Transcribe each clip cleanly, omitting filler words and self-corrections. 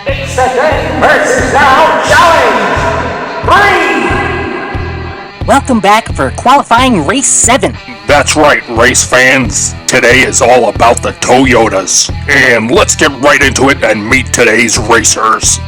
It's the then versus now challenge! 3! Welcome back for qualifying race 7. That's right, race fans. Today is all about the Toyotas. And let's get right into it and meet today's racers.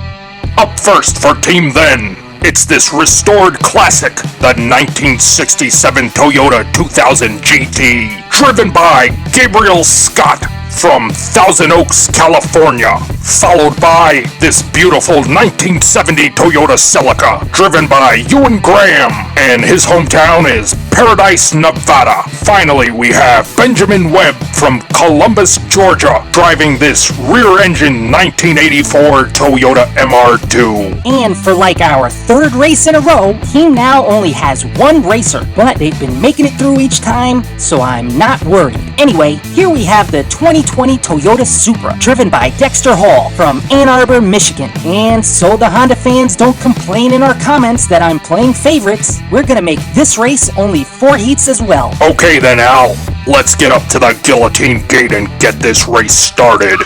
Up first for Team Then, it's this restored classic, the 1967 Toyota 2000 GT, driven by Gabriel Scott from Thousand Oaks, California, followed by this beautiful 1970 Toyota Celica, driven by Ewan Graham, and his hometown is Paradise, Nevada. Finally, we have Benjamin Webb from Columbus, Georgia, driving this rear-engine 1984 Toyota MR2. And for like our third race in a row, he now only has one racer, but they've been making it through each time, so I'm not worried. Anyway, here we have the 2020 Toyota Supra, driven by Dexter Hall from Ann Arbor, Michigan. And so the Honda fans don't complain in our comments that I'm playing favorites, we're gonna make this race only 4 heats as well. Okay then, Al, let's get up to the guillotine gate and get this race started.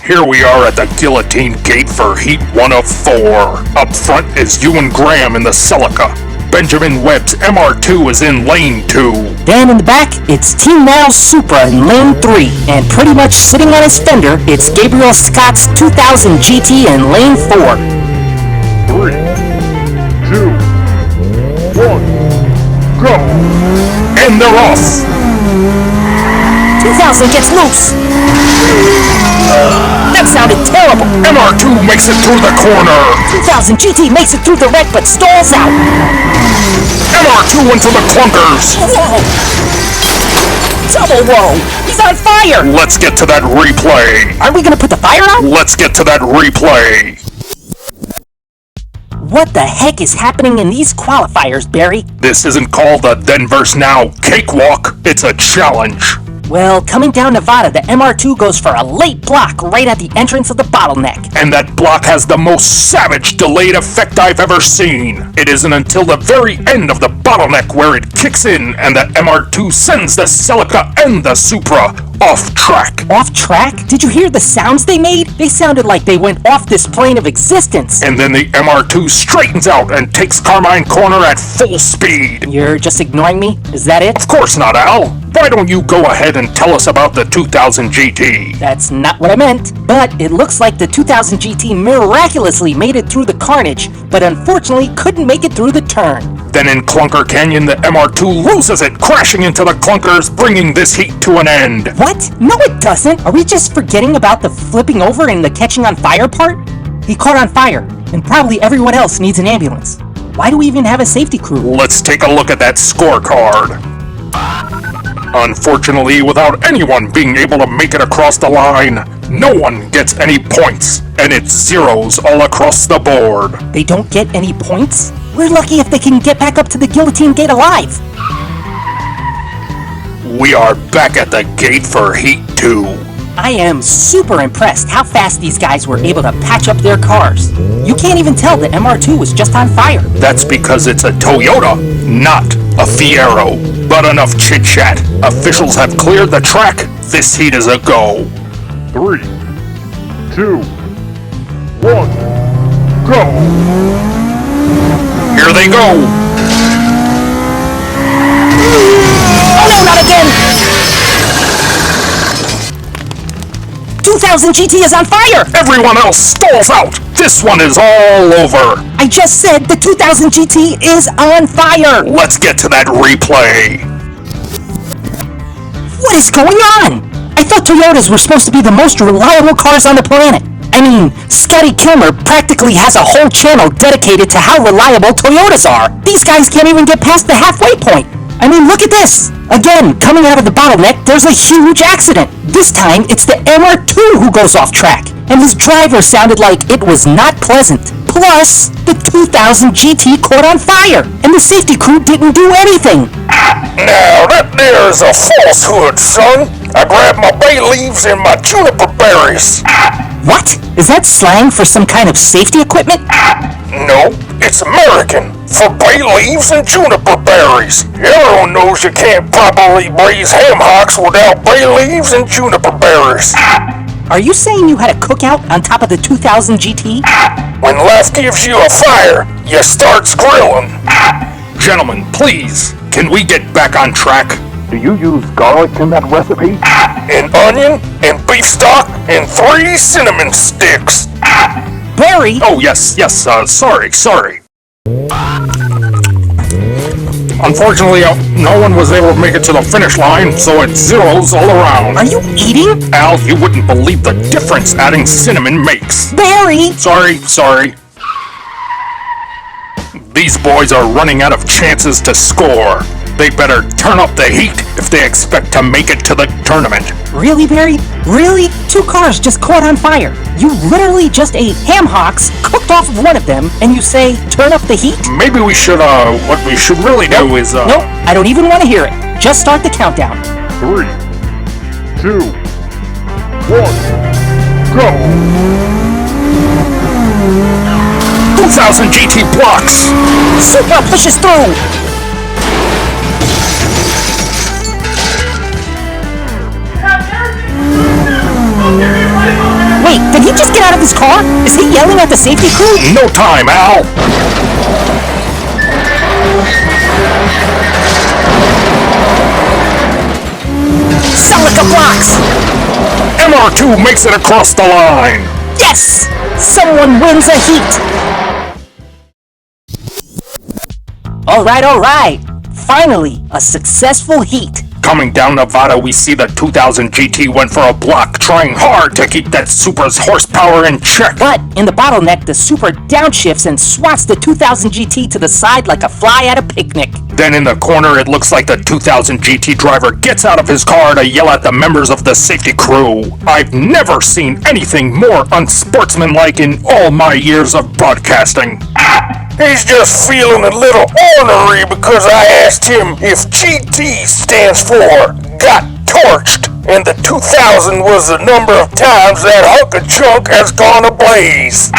Here we are at the guillotine gate for heat 1 of 4. Up front is Ewan Graham in the Celica. Benjamin Webb's MR2 is in lane 2. Then in the back, it's Team Now's Supra in lane 3. And pretty much sitting on his fender, it's Gabriel Scott's 2000 GT in lane 4. 3, 2, 1, go! And they're off! 2000 gets loose! That sounded terrible! MR2 makes it through the corner! 2000 GT makes it through the wreck but stalls out! MR2 went for the clunkers! Whoa! Double whoa! He's on fire! Let's get to that replay! Are we gonna put the fire out? Let's get to that replay! What the heck is happening in these qualifiers, Barry? This isn't called a then versus now cakewalk, it's a challenge. Well, coming down Nevada, the MR2 goes for a late block right at the entrance of the bottleneck. And that block has the most savage delayed effect I've ever seen. It isn't until the very end of the bottleneck where it kicks in and the MR2 sends the Celica and the Supra off track. Off track? Did you hear the sounds they made? They sounded like they went off this plane of existence. And then the MR2 straightens out and takes Carmine Corner at full speed. You're just ignoring me? Is that it? Of course not, Al. Why don't you go ahead and tell us about the 2000 GT? That's not what I meant. But it looks like the 2000 GT miraculously made it through the carnage, but unfortunately couldn't make it through the turn. Then in Clunker Canyon, the MR2 loses it, crashing into the clunkers, bringing this heat to an end. What? No, it doesn't. Are we just forgetting about the flipping over and the catching on fire part? He caught on fire, and probably everyone else needs an ambulance. Why do we even have a safety crew? Let's take a look at that scorecard. Unfortunately, without anyone being able to make it across the line, no one gets any points, and it's zeros all across the board. They don't get any points? We're lucky if they can get back up to the guillotine gate alive. We are back at the gate for Heat 2. I am super impressed how fast these guys were able to patch up their cars. You can't even tell the MR2 was just on fire. That's because it's a Toyota, not a Fiero. But enough chit-chat. Officials have cleared the track. This heat is a go. 3, 2, 1, go! Here they go! Oh no, not again! 2000 GT is on fire! Everyone else stalls out! This one is all over! I just said the 2000 GT is on fire! Let's get to that replay! What is going on? I thought Toyotas were supposed to be the most reliable cars on the planet. I mean, Scotty Kilmer practically has a whole channel dedicated to how reliable Toyotas are. These guys can't even get past the halfway point. I mean, look at this! Again, coming out of the bottleneck, there's a huge accident. This time, it's the MR2 who goes off track, and his driver sounded like it was not pleasant. Plus, the 2000 GT caught on fire, and the safety crew didn't do anything. Now, that there is a falsehood, son. I grabbed my bay leaves and my juniper berries. What? Is that slang for some kind of safety equipment? No, it's American. For bay leaves and juniper berries. Everyone knows you can't properly braise ham hocks without bay leaves and juniper berries. Are you saying you had a cookout on top of the 2000 GT? When life gives you a fire, you start grilling. Gentlemen, please, can we get back on track? Do you use garlic in that recipe? An onion and beef stock and 3 cinnamon sticks. Barry! Oh, yes, sorry. Unfortunately, no one was able to make it to the finish line, so it's zeros all around. Are you eating? Al, you wouldn't believe the difference adding cinnamon makes. Barry! Sorry. These boys are running out of chances to score. They better turn up the heat if they expect to make it to the tournament. Really, Barry? Really? 2 cars just caught on fire. You literally just ate ham hocks, cooked off of one of them, and you say, turn up the heat? Maybe we should, what we should really do is, Nope, I don't even want to hear it. Just start the countdown. 3, 2, 1, go! 2000 GT blocks! Supra pushes through! Wait, did he just get out of his car? Is he yelling at the safety crew? No time, Al! Celica blocks! MR2 makes it across the line! Yes! Someone wins a heat! Alright. Finally, a successful heat. Coming down Nevada, we see the 2000 GT went for a block, trying hard to keep that Supra's horsepower in check. But in the bottleneck, the Supra downshifts and swats the 2000 GT to the side like a fly at a picnic. Then in the corner, it looks like the 2000 GT driver gets out of his car to yell at the members of the safety crew. I've never seen anything more unsportsmanlike in all my years of broadcasting. He's just feeling a little ornery because I asked him if GT stands for Got Torched, and the 2000 was the number of times that hunk of junk has gone ablaze.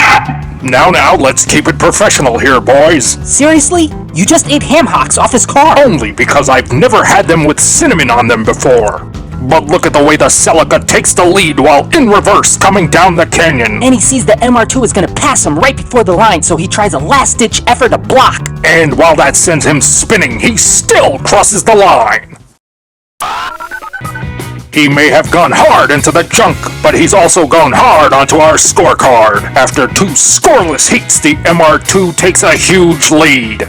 Now, let's keep it professional here, boys. Seriously? You just ate ham hocks off his car? Only because I've never had them with cinnamon on them before. But look at the way the Celica takes the lead while in reverse coming down the canyon. And he sees the MR2 is gonna pass him right before the line, so he tries a last-ditch effort to block. And while that sends him spinning, he still crosses the line. He may have gone hard into the junk, but he's also gone hard onto our scorecard. After 2 scoreless heats, the MR2 takes a huge lead.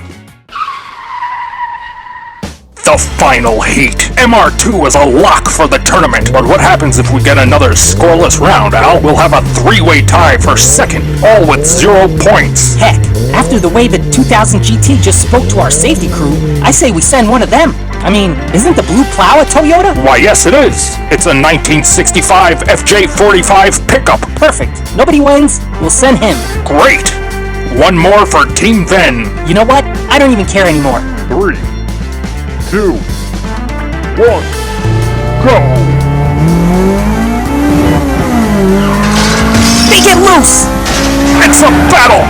The final heat. MR2 is a lock for the tournament, but what happens if we get another scoreless round, Al? We'll have a 3-way tie for second, all with 0 points. Heck, after the way the 2000 GT just spoke to our safety crew, I say we send one of them. I mean, isn't the blue plow a Toyota? Why, yes it is. It's a 1965 FJ45 pickup. Perfect. Nobody wins, we'll send him. Great. One more for Team Then. You know what? I don't even care anymore. 3, 2, 1, go! Make it loose! It's a battle!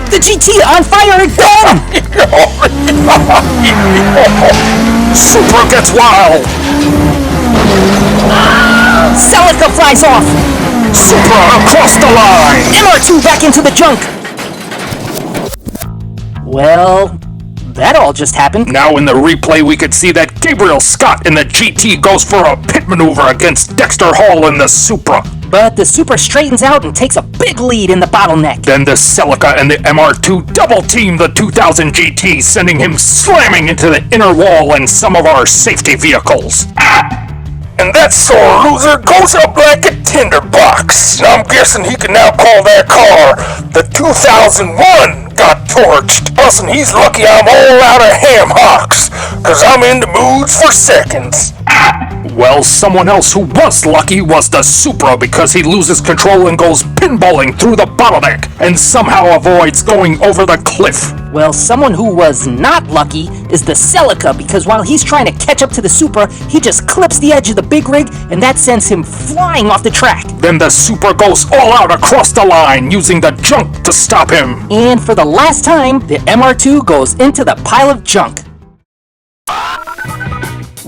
The GT on fire again! Supra gets wild! Celica flies off! Supra across the line! MR2 back into the junk! Well, that all just happened. Now in the replay we could see that Gabriel Scott in the GT goes for a pit maneuver against Dexter Hall in the Supra. But the Supra straightens out and takes a big lead in the bottleneck. Then the Celica and the MR2 double-team the 2000 GT, sending him slamming into the inner wall and some of our safety vehicles. And that sore loser goes up like a tinderbox. I'm guessing he can now call that car the 2001 Got Torched. Plus, and he's lucky I'm all out of ham hocks, cause I'm in the mood for seconds. Well, someone else who was lucky was the Supra because he loses control and goes pinballing through the bottleneck and somehow avoids going over the cliff. Well, someone who was not lucky is the Celica because while he's trying to catch up to the Supra, he just clips the edge of the big rig and that sends him flying off the track. Then the Supra goes all out across the line using the junk to stop him. And for the last time, the MR2 goes into the pile of junk.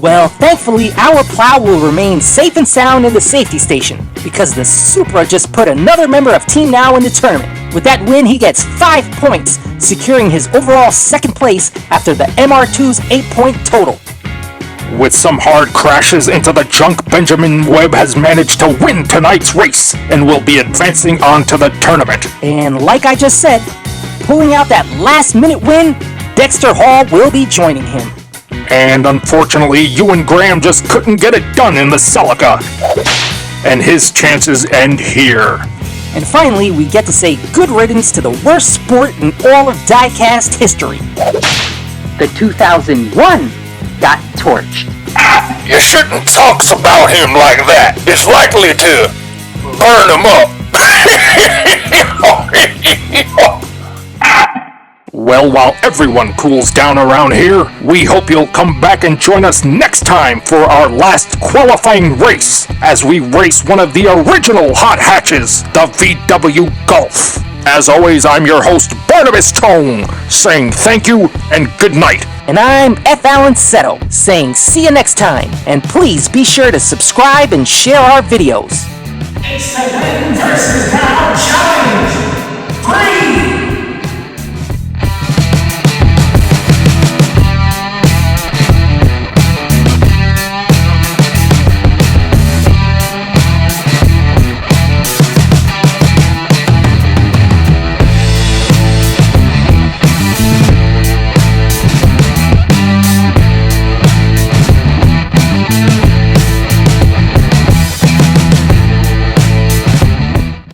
Well, thankfully, our plow will remain safe and sound in the safety station, because the Supra just put another member of Team Now in the tournament. With that win, he gets 5 points, securing his overall second place after the MR2's 8-point total. With some hard crashes into the junk, Benjamin Webb has managed to win tonight's race and will be advancing on to the tournament. And like I just said, pulling out that last-minute win, Dexter Hall will be joining him. And unfortunately, Ewan Graham just couldn't get it done in the Celica. And his chances end here. And finally, we get to say good riddance to the worst sport in all of diecast history. The 2001 got torched. You shouldn't talk about him like that. It's likely to burn him up. Well, while everyone cools down around here, we hope you'll come back and join us next time for our last qualifying race as we race one of the original hot hatches, the VW Golf. As always, I'm your host, Barnabas Tone, saying thank you and good night. And I'm F. Alan Seto, saying see you next time. And please be sure to subscribe and share our videos. It's the men versus now challenge. 3